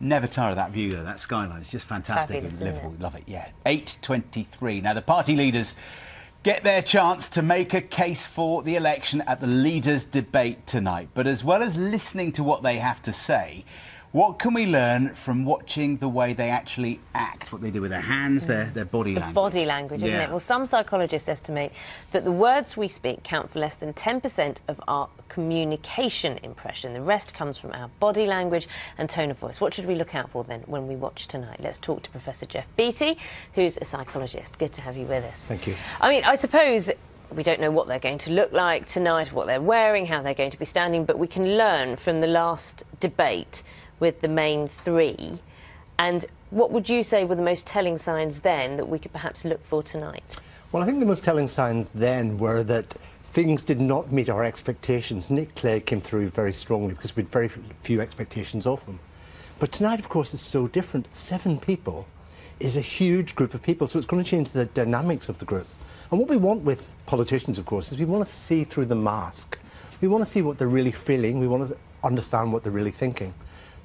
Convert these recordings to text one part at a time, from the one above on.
Never tire of that view, though. That skyline is just fantastic Fabulous, in Liverpool. isn't it? Love it, yeah. 8:23. Now, the party leaders get their chance to make a case for the election at the leaders' debate tonight. But as well as listening to what they have to say, what can we learn from watching the way they actually act, what they do with their hands, their body language? Body language, isn't it? Well, some psychologists estimate that the words we speak count for less than 10% of our communication impression. The rest comes from our body language and tone of voice. What should we look out for then when we watch tonight? Let's talk to Professor Jeff Beattie, who's a psychologist. Good to have you with us. Thank you. I mean, I suppose we don't know what they're going to look like tonight, what they're wearing, how they're going to be standing, but we can learn from the last debate with the main three. And what would you say were the most telling signs then that we could perhaps look for tonight? Well, I think the most telling signs then were that things did not meet our expectations. Nick Clegg came through very strongly because we had very few expectations of him. But tonight, of course, is so different. 7 people is a huge group of people, so it's going to change the dynamics of the group. And what we want with politicians, of course, is we want to see through the mask. We want to see what they're really feeling. We want to understand what they're really thinking.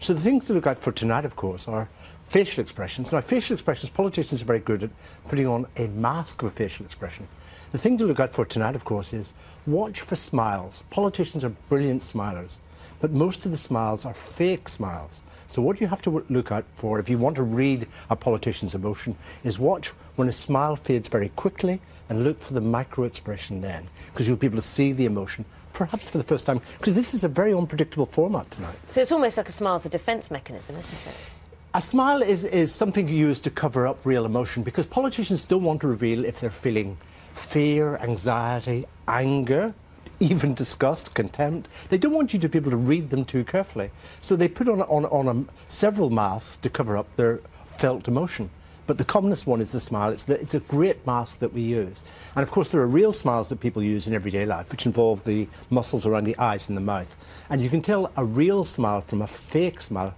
So the things to look out for tonight, of course, are facial expressions. Now, facial expressions, politicians are very good at putting on a mask of a facial expression. The thing to look out for tonight, of course, is watch for smiles. Politicians are brilliant smilers, but most of the smiles are fake smiles. So what you have to look out for, if you want to read a politician's emotion, is watch when a smile fades very quickly and look for the micro-expression then, because you'll be able to see the emotion, perhaps for the first time, because this is a very unpredictable format tonight. So it's almost like a smile's a defence mechanism, isn't it? A smile is something you use to cover up real emotion, because politicians don't want to reveal if they're feeling fear, anxiety, anger, even disgust, contempt. They don't want you to be able to read them too carefully. So they put on several masks to cover up their felt emotion. But the commonest one is the smile. It's a great mask that we use. And of course, there are real smiles that people use in everyday life, which involve the muscles around the eyes and the mouth. And you can tell a real smile from a fake smile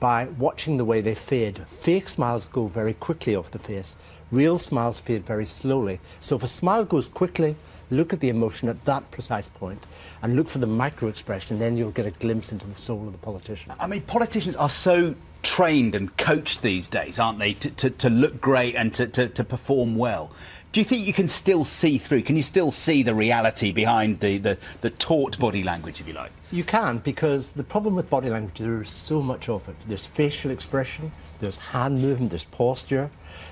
by watching the way they fade. Fake smiles go very quickly off the face. Real smiles fade very slowly. So if a smile goes quickly, look at the emotion at that precise point and look for the micro-expression, and then you'll get a glimpse into the soul of the politician. I mean, politicians are so trained and coached these days, aren't they, to look great and to perform well. Do you think you can still see through? Can you still see the reality behind the taught body language, if you like? You can, because the problem with body language, there is so much of it. There's facial expression, there's hand movement, there's posture,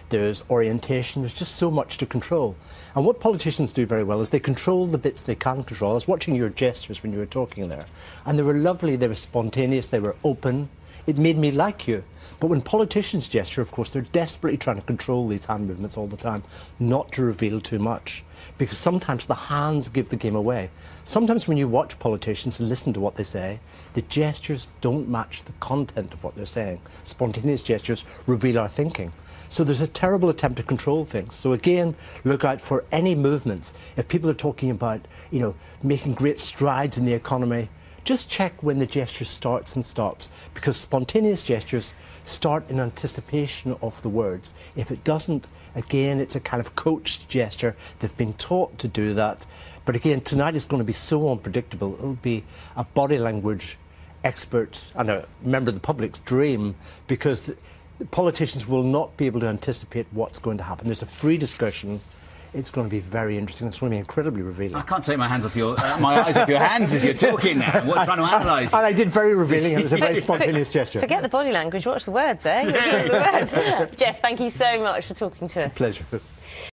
there's orientation, there's just so much to control. And what politicians do very well is they control the bits they can control. I was watching your gestures when you were talking there, and they were lovely, they were spontaneous, they were open. It made me like you. But when politicians gesture, of course, they're desperately trying to control these hand movements all the time, not to reveal too much. Because sometimes the hands give the game away. Sometimes when you watch politicians and listen to what they say, the gestures don't match the content of what they're saying. Spontaneous gestures reveal our thinking. So there's a terrible attempt to control things. So again, look out for any movements. If people are talking about, making great strides in the economy, just check when the gesture starts and stops, because spontaneous gestures start in anticipation of the words. If it doesn't, again, it's a kind of coached gesture. They've been taught to do that. But again, tonight is going to be so unpredictable. It'll be a body language expert's and a member of the public's dream, because the politicians will not be able to anticipate what's going to happen. There's a free discussion. It's going to be very interesting. It's going to be incredibly revealing. I can't take my eyes off your hands as you're talking now. I'm trying to analyse. And I did very revealing. It was a very spontaneous gesture. Forget the body language. Watch the words, eh? Watch the words. Jeff, thank you so much for talking to us. Pleasure.